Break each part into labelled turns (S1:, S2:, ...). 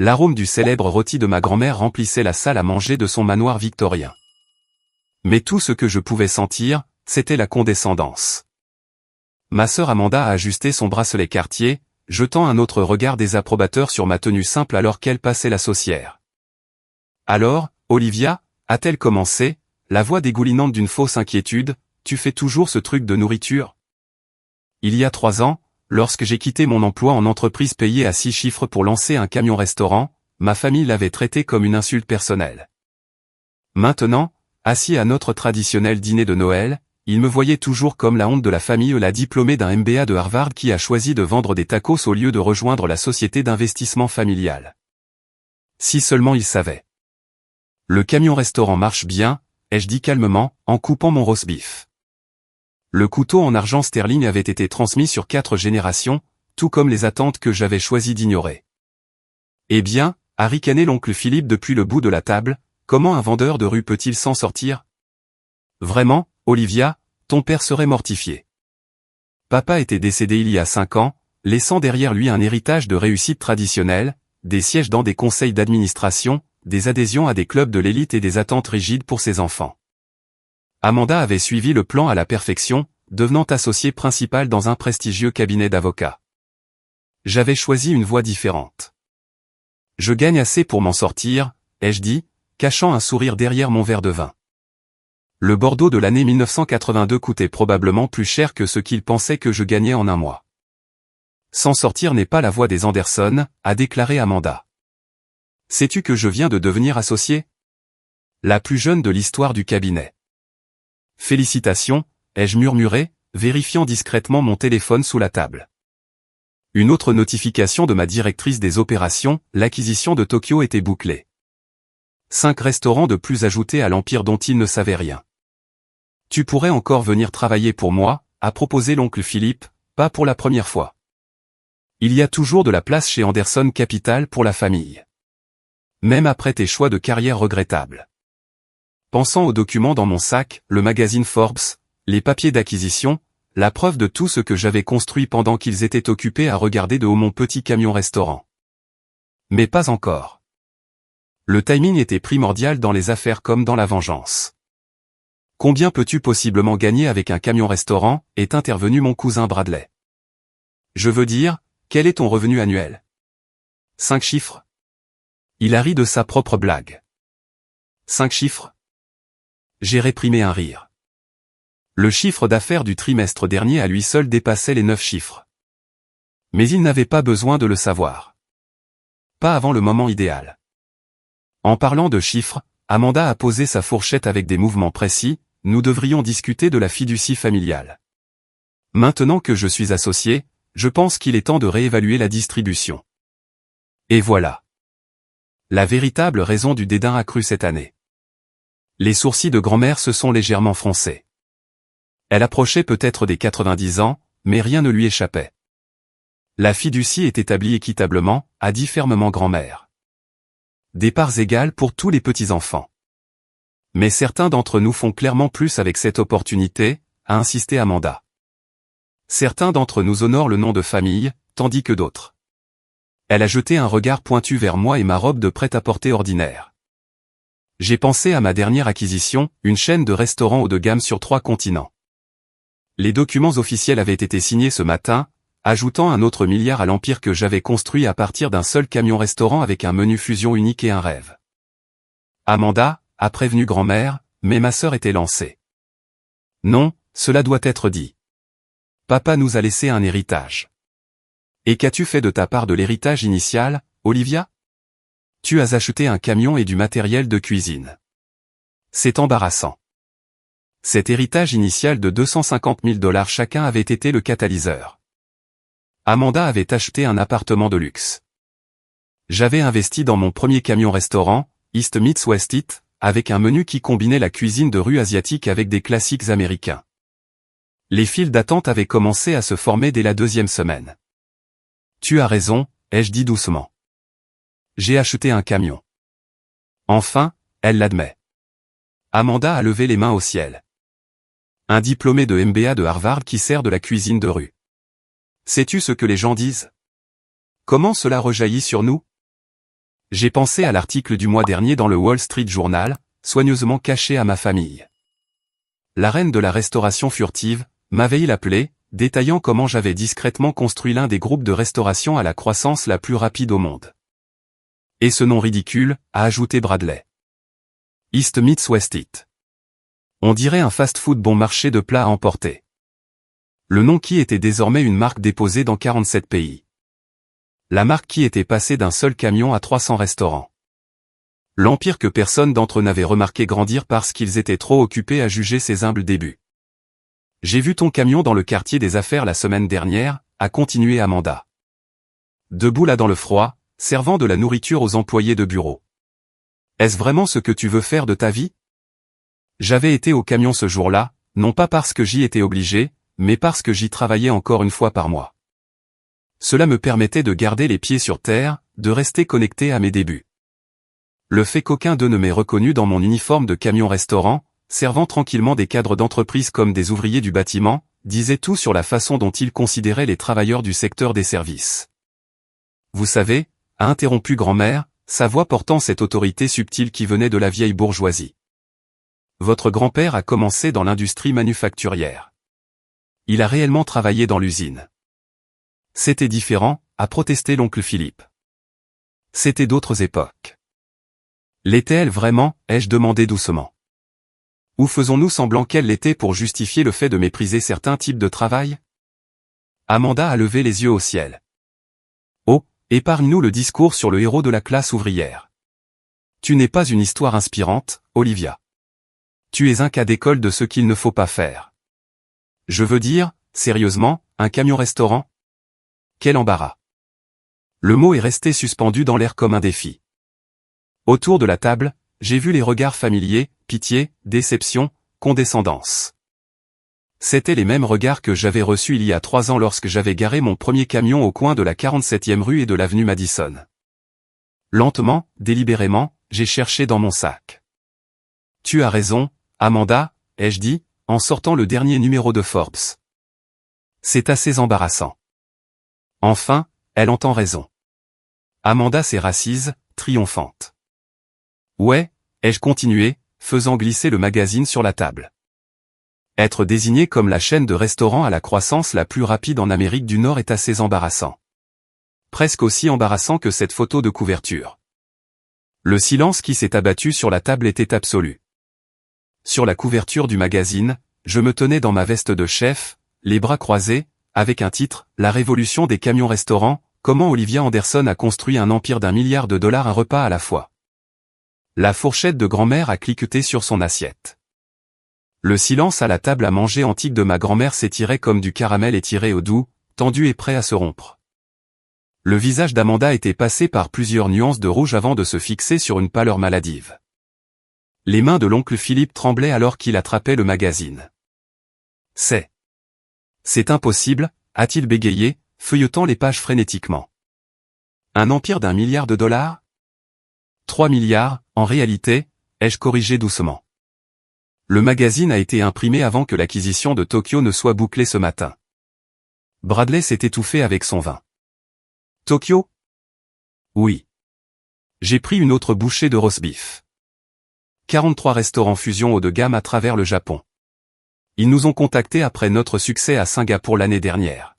S1: L'arôme du célèbre rôti de ma grand-mère remplissait la salle à manger de son manoir victorien. Mais tout ce que je pouvais sentir, c'était la condescendance. Ma sœur Amanda a ajusté son bracelet Cartier, jetant un autre regard désapprobateur sur ma tenue simple alors qu'elle passait la saucière. Alors, Olivia, a-t-elle commencé, la voix dégoulinante d'une fausse inquiétude, tu fais toujours ce truc de nourriture? Il y a 3 ans, lorsque j'ai quitté mon emploi en entreprise payée à 6 chiffres pour lancer un camion-restaurant, ma famille l'avait traité comme une insulte personnelle. Maintenant, assis à notre traditionnel dîner de Noël, ils me voyaient toujours comme la honte de la famille, la diplômée d'un MBA de Harvard qui a choisi de vendre des tacos au lieu de rejoindre la société d'investissement familiale. Si seulement ils savaient. Le camion-restaurant marche bien, ai-je dit calmement, en coupant mon roast-beef. Le couteau en argent sterling avait été transmis sur 4 générations, tout comme les attentes que j'avais choisi d'ignorer. Eh bien, a ricané l'oncle Philippe depuis le bout de la table, comment un vendeur de rue peut-il s'en sortir? Vraiment, Olivia, ton père serait mortifié. Papa était décédé il y a 5 ans, laissant derrière lui un héritage de réussite traditionnelle, des sièges dans des conseils d'administration, des adhésions à des clubs de l'élite et des attentes rigides pour ses enfants. Amanda avait suivi le plan à la perfection, devenant associée principale dans un prestigieux cabinet d'avocats. J'avais choisi une voie différente. Je gagne assez pour m'en sortir, ai-je dit, cachant un sourire derrière mon verre de vin. Le Bordeaux de l'année 1982 coûtait probablement plus cher que ce qu'il pensait que je gagnais en un mois. S'en sortir n'est pas la voie des Anderson, a déclaré Amanda. Sais-tu que je viens de devenir associée? La plus jeune de l'histoire du cabinet. Félicitations, ai-je murmuré, vérifiant discrètement mon téléphone sous la table. Une autre notification de ma directrice des opérations, l'acquisition de Tokyo était bouclée. 5 restaurants de plus ajoutés à l'empire dont il ne savait rien. Tu pourrais encore venir travailler pour moi, a proposé l'oncle Philippe, pas pour la première fois. Il y a toujours de la place chez Anderson Capital pour la famille. Même après tes choix de carrière regrettables. Pensant aux documents dans mon sac, le magazine Forbes, les papiers d'acquisition, la preuve de tout ce que j'avais construit pendant qu'ils étaient occupés à regarder de haut mon petit camion-restaurant. Mais pas encore. Le timing était primordial dans les affaires comme dans la vengeance. Combien peux-tu possiblement gagner avec un camion-restaurant, est intervenu mon cousin Bradley. Je veux dire, quel est ton revenu annuel? 5 chiffres. Il a ri de sa propre blague. 5 chiffres. J'ai réprimé un rire. Le chiffre d'affaires du trimestre dernier à lui seul dépassait les 9 chiffres. Mais il n'avait pas besoin de le savoir. Pas avant le moment idéal. En parlant de chiffres, Amanda a posé sa fourchette avec des mouvements précis, nous devrions discuter de la fiducie familiale. Maintenant que je suis associé, je pense qu'il est temps de réévaluer la distribution. Et voilà. La véritable raison du dédain accru cette année. Les sourcils de grand-mère se sont légèrement froncés. Elle approchait peut-être des 90 ans, mais rien ne lui échappait. La fiducie est établie équitablement, a dit fermement grand-mère. Des parts égales pour tous les petits-enfants. Mais certains d'entre nous font clairement plus avec cette opportunité, a insisté Amanda. Certains d'entre nous honorent le nom de famille, tandis que d'autres. Elle a jeté un regard pointu vers moi et ma robe de prêt-à-porter ordinaire. J'ai pensé à ma dernière acquisition, une chaîne de restaurants haut de gamme sur 3 continents. Les documents officiels avaient été signés ce matin, ajoutant un autre milliard à l'empire que j'avais construit à partir d'un seul camion-restaurant avec un menu fusion unique et un rêve. Amanda, a prévenu grand-mère, mais ma sœur était lancée. Non, cela doit être dit. Papa nous a laissé un héritage. Et qu'as-tu fait de ta part de l'héritage initial, Olivia? Tu as acheté un camion et du matériel de cuisine. C'est embarrassant. Cet héritage initial de 250 000 $ chacun avait été le catalyseur. Amanda avait acheté un appartement de luxe. J'avais investi dans mon premier camion-restaurant, East Meets West It, avec un menu qui combinait la cuisine de rue asiatique avec des classiques américains. Les files d'attente avaient commencé à se former dès la 2e semaine. Tu as raison, ai-je dit doucement. J'ai acheté un camion. Enfin, elle l'admet. Amanda a levé les mains au ciel. Un diplômé de MBA de Harvard qui sert de la cuisine de rue. Sais-tu ce que les gens disent? Comment cela rejaillit sur nous? J'ai pensé à l'article du mois dernier dans le Wall Street Journal, soigneusement caché à ma famille. La reine de la restauration furtive, m'avait appelé, détaillant comment j'avais discrètement construit l'un des groupes de restauration à la croissance la plus rapide au monde. Et ce nom ridicule, a ajouté Bradley. East meets West It. On dirait un fast-food bon marché de plats à emporter. Le nom qui était désormais une marque déposée dans 47 pays. La marque qui était passée d'un seul camion à 300 restaurants. L'empire que personne d'entre eux n'avait remarqué grandir parce qu'ils étaient trop occupés à juger ses humbles débuts. J'ai vu ton camion dans le quartier des affaires la semaine dernière, a continué Amanda. Debout là dans le froid, servant de la nourriture aux employés de bureau. Est-ce vraiment ce que tu veux faire de ta vie? J'avais été au camion ce jour-là, non pas parce que j'y étais obligé, mais parce que j'y travaillais encore une fois par mois. Cela me permettait de garder les pieds sur terre, de rester connecté à mes débuts. Le fait qu'aucun d'eux ne m'ait reconnu dans mon uniforme de camion-restaurant, servant tranquillement des cadres d'entreprise comme des ouvriers du bâtiment, disait tout sur la façon dont ils considéraient les travailleurs du secteur des services. Vous savez, a interrompu grand-mère, sa voix portant cette autorité subtile qui venait de la vieille bourgeoisie. Votre grand-père a commencé dans l'industrie manufacturière. Il a réellement travaillé dans l'usine. C'était différent, a protesté l'oncle Philippe. C'était d'autres époques. L'était-elle vraiment, ai-je demandé doucement. Ou faisons-nous semblant qu'elle l'était pour justifier le fait de mépriser certains types de travail? Amanda a levé les yeux au ciel. Oh, épargne-nous le discours sur le héros de la classe ouvrière. Tu n'es pas une histoire inspirante, Olivia. Tu es un cas d'école de ce qu'il ne faut pas faire. Je veux dire, sérieusement, un camion-restaurant? Quel embarras. Le mot est resté suspendu dans l'air comme un défi. Autour de la table, j'ai vu les regards familiers, pitié, déception, condescendance. C'étaient les mêmes regards que j'avais reçus il y a 3 ans lorsque j'avais garé mon premier camion au coin de la 47e rue et de l'avenue Madison. Lentement, délibérément, j'ai cherché dans mon sac. Tu as raison, Amanda, ai-je dit, en sortant le dernier numéro de Forbes. C'est assez embarrassant. Enfin, elle entend raison. Amanda s'est rassise, triomphante. Ouais, ai-je continué, faisant glisser le magazine sur la table. Être désigné comme la chaîne de restaurants à la croissance la plus rapide en Amérique du Nord est assez embarrassant. Presque aussi embarrassant que cette photo de couverture. Le silence qui s'est abattu sur la table était absolu. Sur la couverture du magazine, je me tenais dans ma veste de chef, les bras croisés, avec un titre, La révolution des camions-restaurants, comment Olivia Anderson a construit un empire d'1 milliard de dollars un repas à la fois. La fourchette de grand-mère a cliqueté sur son assiette. Le silence à la table à manger antique de ma grand-mère s'étirait comme du caramel étiré au doux, tendu et prêt à se rompre. Le visage d'Amanda était passé par plusieurs nuances de rouge avant de se fixer sur une pâleur maladive. Les mains de l'oncle Philippe tremblaient alors qu'il attrapait le magazine. C'est impossible, a-t-il bégayé, feuilletant les pages frénétiquement. Un empire d'1 milliard de dollars? 3 milliards, en réalité, ai-je corrigé doucement. Le magazine a été imprimé avant que l'acquisition de Tokyo ne soit bouclée ce matin. Bradley s'est étouffé avec son vin. Tokyo? Oui. J'ai pris une autre bouchée de roast-beef. 43 restaurants fusion haut de gamme à travers le Japon. Ils nous ont contactés après notre succès à Singapour l'année dernière.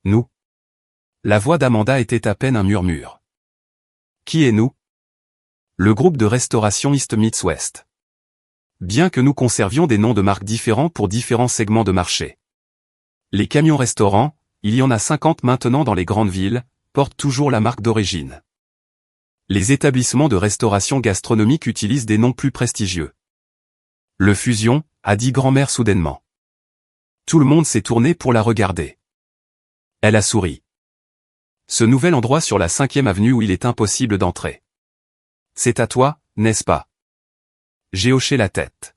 S1: Nous? La voix d'Amanda était à peine un murmure. Qui est nous? Le groupe de restauration East meets West. Bien que nous conservions des noms de marques différents pour différents segments de marché. Les camions-restaurants, il y en a 50 maintenant dans les grandes villes, portent toujours la marque d'origine. Les établissements de restauration gastronomique utilisent des noms plus prestigieux. Le Fusion, a dit grand-mère soudainement. Tout le monde s'est tourné pour la regarder. Elle a souri. Ce nouvel endroit sur la 5e avenue où il est impossible d'entrer. C'est à toi, n'est-ce pas? J'ai hoché la tête.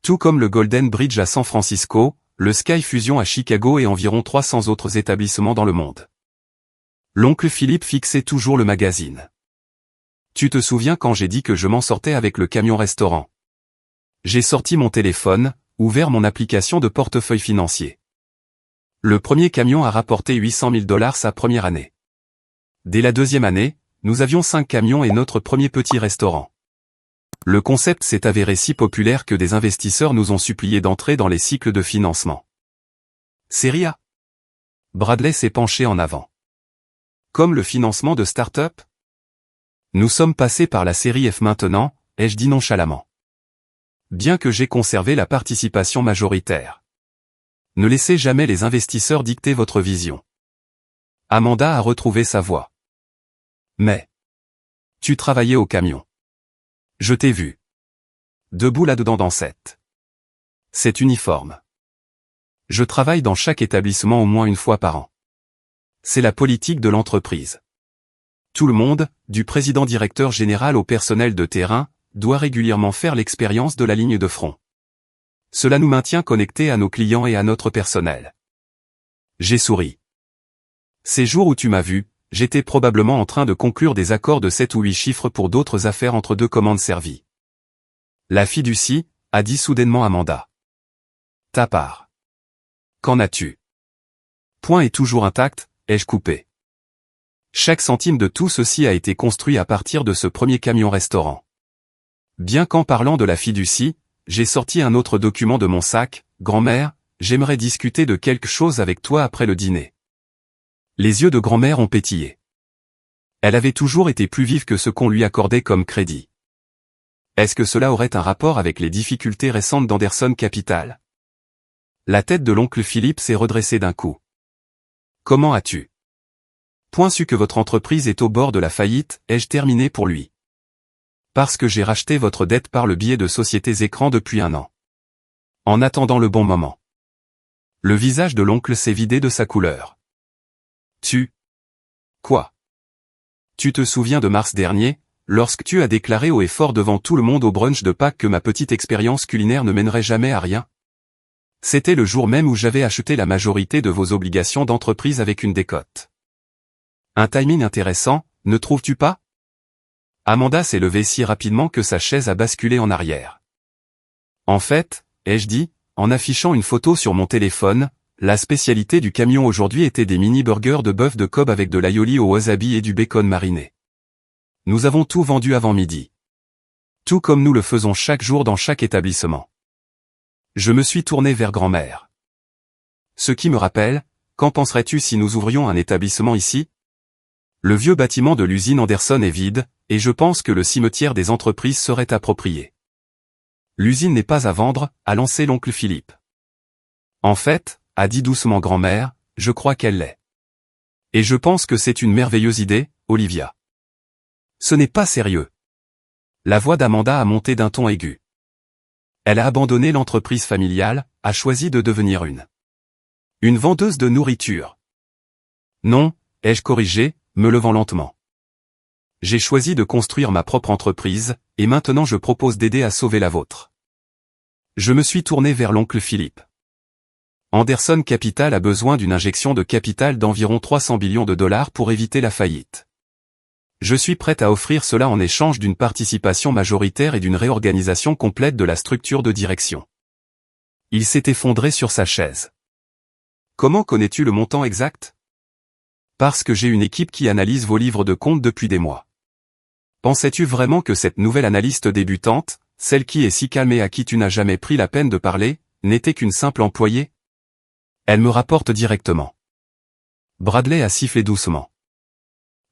S1: Tout comme le Golden Bridge à San Francisco, le Sky Fusion à Chicago et environ 300 autres établissements dans le monde. L'oncle Philippe fixait toujours le magazine. Tu te souviens quand j'ai dit que je m'en sortais avec le camion-restaurant? J'ai sorti mon téléphone, ouvert mon application de portefeuille financier. Le premier camion a rapporté $800 000 sa première année. Dès la 2e année, nous avions 5 camions et notre premier petit restaurant. Le concept s'est avéré si populaire que des investisseurs nous ont supplié d'entrer dans les cycles de financement. Série A. Bradley s'est penché en avant. Comme le financement de start-up? Nous sommes passés par la série F maintenant, ai-je dit nonchalamment. Bien que j'ai conservé la participation majoritaire. Ne laissez jamais les investisseurs dicter votre vision. Amanda a retrouvé sa voix. Mais. Tu travaillais au camion. Je t'ai vu. Debout là-dedans dans cette. C'est uniforme. Je travaille dans chaque établissement au moins une fois par an. C'est la politique de l'entreprise. Tout le monde, du président-directeur général au personnel de terrain, doit régulièrement faire l'expérience de la ligne de front. Cela nous maintient connectés à nos clients et à notre personnel. J'ai souri. Ces jours où tu m'as vu, j'étais probablement en train de conclure des accords de 7 ou 8 chiffres pour d'autres affaires entre 2 commandes servies. La fiducie, a dit soudainement Amanda. Ta part. Qu'en as-tu? Point est toujours intact, ai-je coupé. Chaque centime de tout ceci a été construit à partir de ce premier camion-restaurant. Bien qu'en parlant de la fiducie, j'ai sorti un autre document de mon sac, grand-mère, j'aimerais discuter de quelque chose avec toi après le dîner. Les yeux de grand-mère ont pétillé. Elle avait toujours été plus vive que ce qu'on lui accordait comme crédit. Est-ce que cela aurait un rapport avec les difficultés récentes d'Anderson Capital? La tête de l'oncle Philippe s'est redressée d'un coup. Comment as-tu? Point su que votre entreprise est au bord de la faillite, ai-je terminé pour lui. Parce que j'ai racheté votre dette par le biais de sociétés écrans depuis 1 an. En attendant le bon moment. Le visage de l'oncle s'est vidé de sa couleur. Tu? Quoi? Tu te souviens de mars dernier, lorsque tu as déclaré haut et fort devant tout le monde au brunch de Pâques que ma petite expérience culinaire ne mènerait jamais à rien? C'était le jour même où j'avais acheté la majorité de vos obligations d'entreprise avec une décote. Un timing intéressant, ne trouves-tu pas? Amanda s'est levée si rapidement que sa chaise a basculé en arrière. En fait, ai-je dit, en affichant une photo sur mon téléphone, la spécialité du camion aujourd'hui était des mini-burgers de bœuf de Kobe avec de l'aioli au wasabi et du bacon mariné. Nous avons tout vendu avant midi. Tout comme nous le faisons chaque jour dans chaque établissement. Je me suis tourné vers grand-mère. Ce qui me rappelle, qu'en penserais-tu si nous ouvrions un établissement ici? Le vieux bâtiment de l'usine Anderson est vide, et je pense que le cimetière des entreprises serait approprié. L'usine n'est pas à vendre, a lancé l'oncle Philippe. En fait, a dit doucement grand-mère, je crois qu'elle l'est. Et je pense que c'est une merveilleuse idée, Olivia. Ce n'est pas sérieux. La voix d'Amanda a monté d'un ton aigu. Elle a abandonné l'entreprise familiale, a choisi de devenir une vendeuse de nourriture. Non, ai-je corrigé, me levant lentement. J'ai choisi de construire ma propre entreprise, et maintenant je propose d'aider à sauver la vôtre. Je me suis tourné vers l'oncle Philippe. Anderson Capital a besoin d'une injection de capital d'environ 300 millions de dollars pour éviter la faillite. Je suis prêt à offrir cela en échange d'une participation majoritaire et d'une réorganisation complète de la structure de direction. Il s'est effondré sur sa chaise. Comment connais-tu le montant exact? Parce que j'ai une équipe qui analyse vos livres de compte depuis des mois. Pensais-tu vraiment que cette nouvelle analyste débutante, celle qui est si calme et à qui tu n'as jamais pris la peine de parler, n'était qu'une simple employée? Elle me rapporte directement. Bradley a sifflé doucement.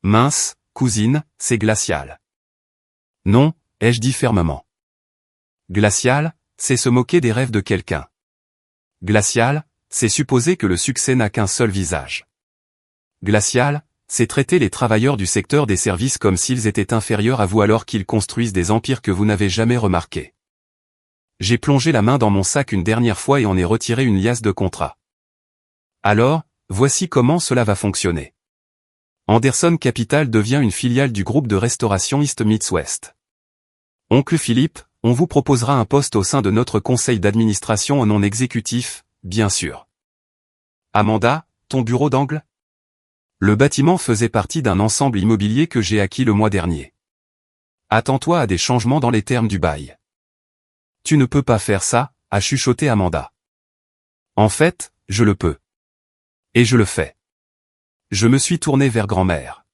S1: Mince, cousine, c'est glacial. Non, ai-je dit fermement. Glacial, c'est se moquer des rêves de quelqu'un. Glacial, c'est supposer que le succès n'a qu'un seul visage. Glacial, c'est traiter les travailleurs du secteur des services comme s'ils étaient inférieurs à vous alors qu'ils construisent des empires que vous n'avez jamais remarqués. J'ai plongé la main dans mon sac une dernière fois et en ai retiré une liasse de contrats. Alors, voici comment cela va fonctionner. Anderson Capital devient une filiale du groupe de restauration East Meets West. Oncle Philippe, on vous proposera un poste au sein de notre conseil d'administration en non exécutif, bien sûr. Amanda, ton bureau d'angle? Le bâtiment faisait partie d'un ensemble immobilier que j'ai acquis le mois dernier. Attends-toi à des changements dans les termes du bail. Tu ne peux pas faire ça, a chuchoté Amanda. En fait, je le peux. Et je le fais. Je me suis tourné vers grand-mère.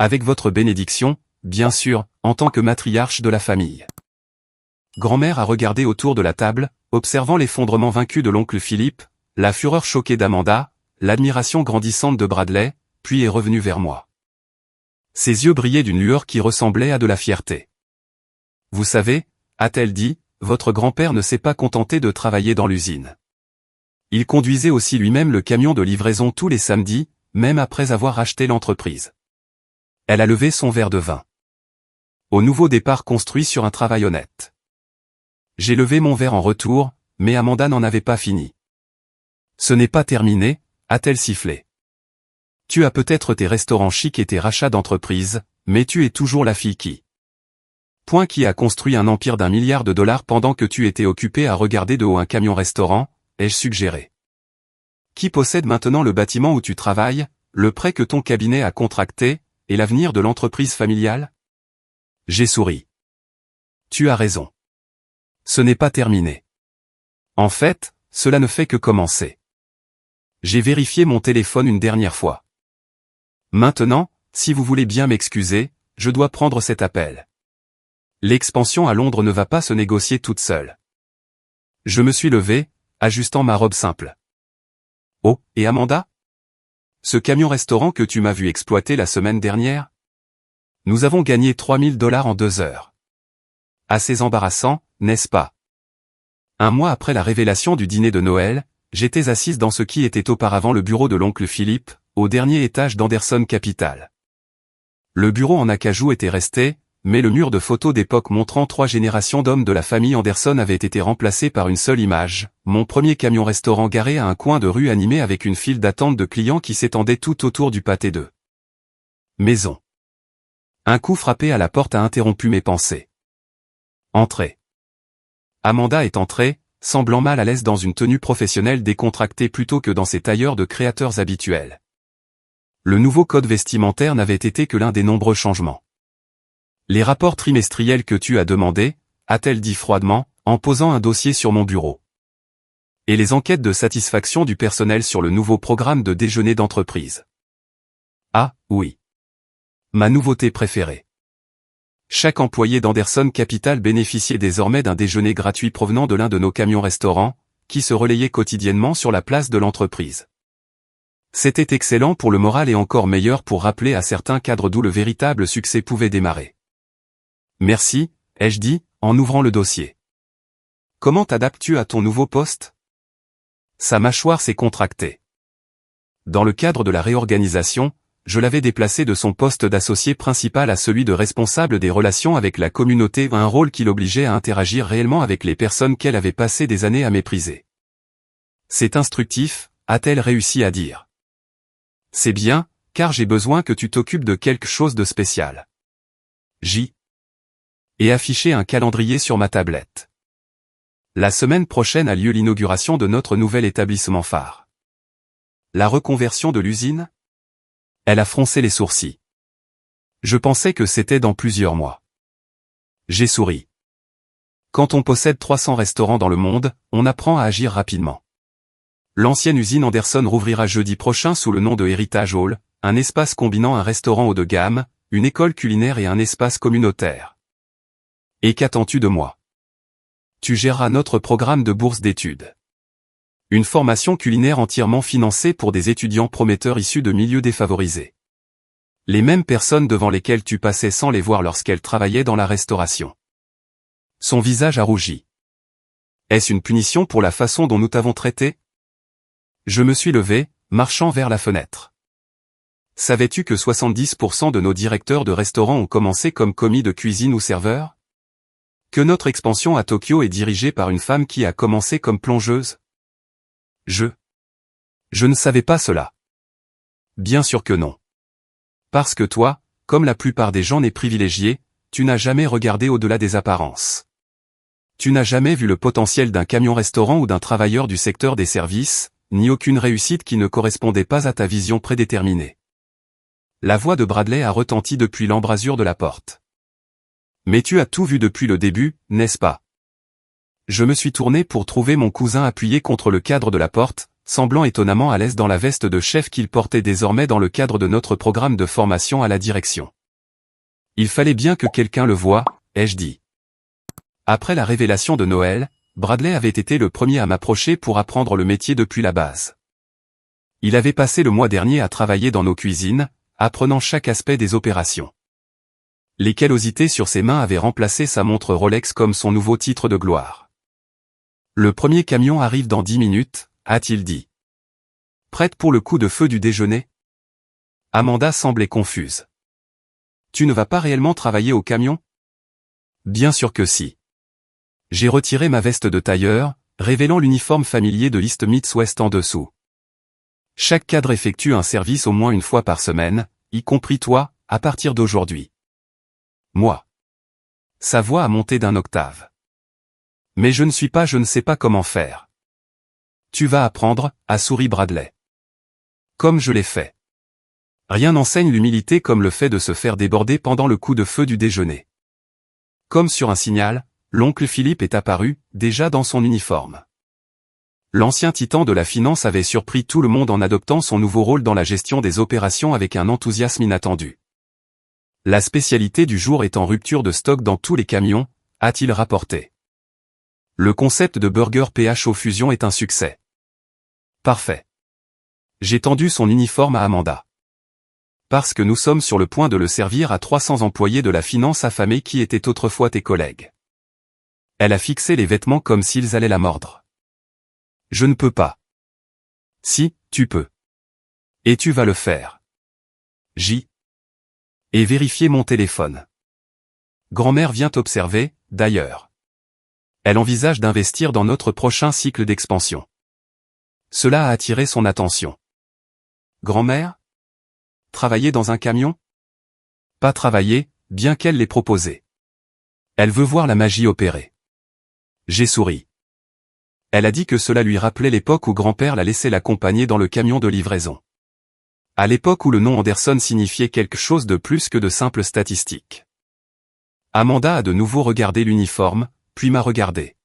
S1: Avec votre bénédiction, bien sûr, en tant que matriarche de la famille. Grand-mère a regardé autour de la table, observant l'effondrement vaincu de l'oncle Philippe, la fureur choquée d'Amanda, l'admiration grandissante de Bradley, puis est revenue vers moi. Ses yeux brillaient d'une lueur qui ressemblait à de la fierté. Vous savez, a-t-elle dit, votre grand-père ne s'est pas contenté de travailler dans l'usine. Il conduisait aussi lui-même le camion de livraison tous les samedis, même après avoir acheté l'entreprise. Elle a levé son verre de vin. Au nouveau départ construit sur un travail honnête. J'ai levé mon verre en retour, mais Amanda n'en avait pas fini. Ce n'est pas terminé, a-t-elle sifflé. Tu as peut-être tes restaurants chics et tes rachats d'entreprise, mais tu es toujours la fille qui a construit un empire d'1 milliard de dollars pendant que tu étais occupé à regarder de haut un camion-restaurant, ai-je suggéré. Qui possède maintenant le bâtiment où tu travailles, le prêt que ton cabinet a contracté, et l'avenir de l'entreprise familiale? J'ai souri. Tu as raison. Ce n'est pas terminé. En fait, cela ne fait que commencer. J'ai vérifié mon téléphone une dernière fois. Maintenant, si vous voulez bien m'excuser, je dois prendre cet appel. L'expansion à Londres ne va pas se négocier toute seule. Je me suis levé, ajustant ma robe simple. Oh, et Amanda? Ce camion-restaurant que tu m'as vu exploiter la semaine dernière? Nous avons gagné 3000 $ en 2 heures. Assez embarrassant, n'est-ce pas? Un mois après la révélation du dîner de Noël, j'étais assise dans ce qui était auparavant le bureau de l'oncle Philippe, au dernier étage d'Anderson Capital. Le bureau en acajou était resté, mais le mur de photos d'époque montrant 3 générations d'hommes de la famille Anderson avait été remplacé par une seule image, mon premier camion-restaurant garé à un coin de rue animé avec une file d'attente de clients qui s'étendait tout autour du pâté de maison. Un coup frappé à la porte a interrompu mes pensées. Entrez. Amanda est entrée, semblant mal à l'aise dans une tenue professionnelle décontractée plutôt que dans ses tailleurs de créateurs habituels. Le nouveau code vestimentaire n'avait été que l'un des nombreux changements. Les rapports trimestriels que tu as demandés, a-t-elle dit froidement, en posant un dossier sur mon bureau. Et les enquêtes de satisfaction du personnel sur le nouveau programme de déjeuner d'entreprise. Ah, oui. Ma nouveauté préférée. Chaque employé d'Anderson Capital bénéficiait désormais d'un déjeuner gratuit provenant de l'un de nos camions-restaurants, qui se relayait quotidiennement sur la place de l'entreprise. C'était excellent pour le moral et encore meilleur pour rappeler à certains cadres d'où le véritable succès pouvait démarrer. Merci, ai-je dit, en ouvrant le dossier. Comment t'adaptes-tu à ton nouveau poste? Sa mâchoire s'est contractée. Dans le cadre de la réorganisation, je l'avais déplacé de son poste d'associé principal à celui de responsable des relations avec la communauté, un rôle qui l'obligeait à interagir réellement avec les personnes qu'elle avait passé des années à mépriser. C'est instructif, a-t-elle réussi à dire. C'est bien, car j'ai besoin que tu t'occupes de quelque chose de spécial. Et afficher un calendrier sur ma tablette. La semaine prochaine a lieu l'inauguration de notre nouvel établissement phare. La reconversion de l'usine? Elle a froncé les sourcils. Je pensais que c'était dans plusieurs mois. J'ai souri. Quand on possède 300 restaurants dans le monde, on apprend à agir rapidement. L'ancienne usine Anderson rouvrira jeudi prochain sous le nom de Heritage Hall, un espace combinant un restaurant haut de gamme, une école culinaire et un espace communautaire. Et qu'attends-tu de moi? Tu géreras notre programme de bourse d'études. Une formation culinaire entièrement financée pour des étudiants prometteurs issus de milieux défavorisés. Les mêmes personnes devant lesquelles tu passais sans les voir lorsqu'elles travaillaient dans la restauration. Son visage a rougi. Est-ce une punition pour la façon dont nous t'avons traité? Je me suis levé, marchant vers la fenêtre. Savais-tu que 70% de nos directeurs de restaurants ont commencé comme commis de cuisine ou serveurs? Que notre expansion à Tokyo est dirigée par une femme qui a commencé comme plongeuse? Je ne savais pas cela. Bien sûr que non. Parce que toi, comme la plupart des gens nés privilégiés, tu n'as jamais regardé au-delà des apparences. Tu n'as jamais vu le potentiel d'un camion-restaurant ou d'un travailleur du secteur des services, ni aucune réussite qui ne correspondait pas à ta vision prédéterminée. La voix de Bradley a retenti depuis l'embrasure de la porte. Mais tu as tout vu depuis le début, n'est-ce pas? Je me suis tourné pour trouver mon cousin appuyé contre le cadre de la porte, semblant étonnamment à l'aise dans la veste de chef qu'il portait désormais dans le cadre de notre programme de formation à la direction. Il fallait bien que quelqu'un le voie, ai-je dit. Après la révélation de Noël, Bradley avait été le premier à m'approcher pour apprendre le métier depuis la base. Il avait passé le mois dernier à travailler dans nos cuisines, apprenant chaque aspect des opérations. Les callosités sur ses mains avaient remplacé sa montre Rolex comme son nouveau titre de gloire. Le premier camion arrive dans 10 minutes, a-t-il dit. Prête pour le coup de feu du déjeuner? Amanda semblait confuse. Tu ne vas pas réellement travailler au camion? Bien sûr que si. J'ai retiré ma veste de tailleur, révélant l'uniforme familier de l'East Midwest en dessous. Chaque cadre effectue un service au moins une fois par semaine, y compris toi, à partir d'aujourd'hui. Moi. Sa voix a monté d'un octave. Mais je ne sais pas comment faire. Tu vas apprendre, a souri Bradley. Comme je l'ai fait. Rien n'enseigne l'humilité comme le fait de se faire déborder pendant le coup de feu du déjeuner. Comme sur un signal, l'oncle Philippe est apparu, déjà dans son uniforme. L'ancien titan de la finance avait surpris tout le monde en adoptant son nouveau rôle dans la gestion des opérations avec un enthousiasme inattendu. La spécialité du jour est en rupture de stock dans tous les camions, a-t-il rapporté. Le concept de burger PHO Fusion est un succès. Parfait. J'ai tendu son uniforme à Amanda. Parce que nous sommes sur le point de le servir à 300 employés de la finance affamés qui étaient autrefois tes collègues. Elle a fixé les vêtements comme s'ils allaient la mordre. Je ne peux pas. Si, tu peux. Et tu vas le faire. Et vérifier mon téléphone. Grand-mère vient observer, d'ailleurs. Elle envisage d'investir dans notre prochain cycle d'expansion. Cela a attiré son attention. Grand-mère? Travailler dans un camion? Pas travailler, bien qu'elle l'ait proposé. Elle veut voir la magie opérer. J'ai souri. Elle a dit que cela lui rappelait l'époque où grand-père la laissait l'accompagner dans le camion de livraison. À l'époque où le nom Anderson signifiait quelque chose de plus que de simples statistiques. Amanda a de nouveau regardé l'uniforme, puis m'a regardé.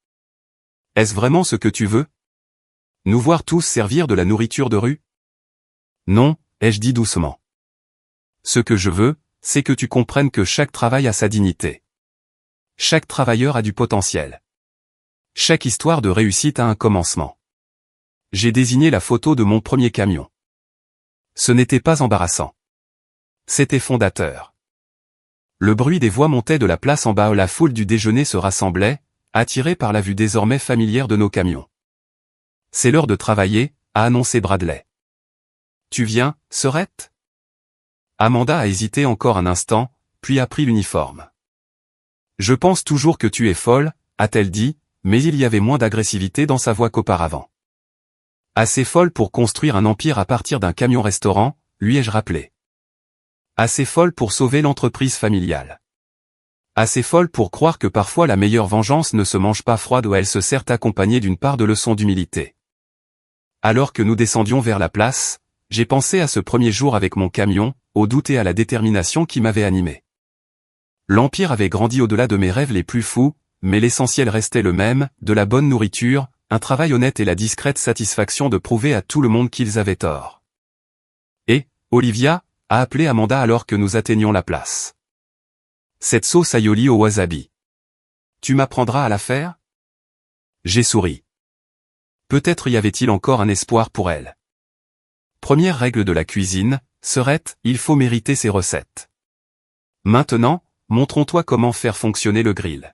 S1: Est-ce vraiment ce que tu veux? Nous voir tous servir de la nourriture de rue? Non, ai-je dit doucement. Ce que je veux, c'est que tu comprennes que chaque travail a sa dignité. Chaque travailleur a du potentiel. Chaque histoire de réussite a un commencement. J'ai désigné la photo de mon premier camion. Ce n'était pas embarrassant. C'était fondateur. Le bruit des voix montait de la place en bas où la foule du déjeuner se rassemblait, attirée par la vue désormais familière de nos camions. C'est l'heure de travailler, a annoncé Bradley. Tu viens, sœurette? Amanda a hésité encore un instant, puis a pris l'uniforme. Je pense toujours que tu es folle, a-t-elle dit, mais il y avait moins d'agressivité dans sa voix qu'auparavant. Assez folle pour construire un empire à partir d'un camion-restaurant, lui ai-je rappelé. Assez folle pour sauver l'entreprise familiale. Assez folle pour croire que parfois la meilleure vengeance ne se mange pas froide ou elle se sert accompagnée d'une part de leçons d'humilité. Alors que nous descendions vers la place, j'ai pensé à ce premier jour avec mon camion, au doute et à la détermination qui m'avait animé. L'empire avait grandi au-delà de mes rêves les plus fous, mais l'essentiel restait le même, de la bonne nourriture, un travail honnête et la discrète satisfaction de prouver à tout le monde qu'ils avaient tort. Et, Olivia, a appelé Amanda alors que nous atteignions la place. Cette sauce aioli au wasabi. Tu m'apprendras à la faire? J'ai souri. Peut-être y avait-il encore un espoir pour elle. Première règle de la cuisine, sœurette, il faut mériter ses recettes. Maintenant, montrons-toi comment faire fonctionner le grill.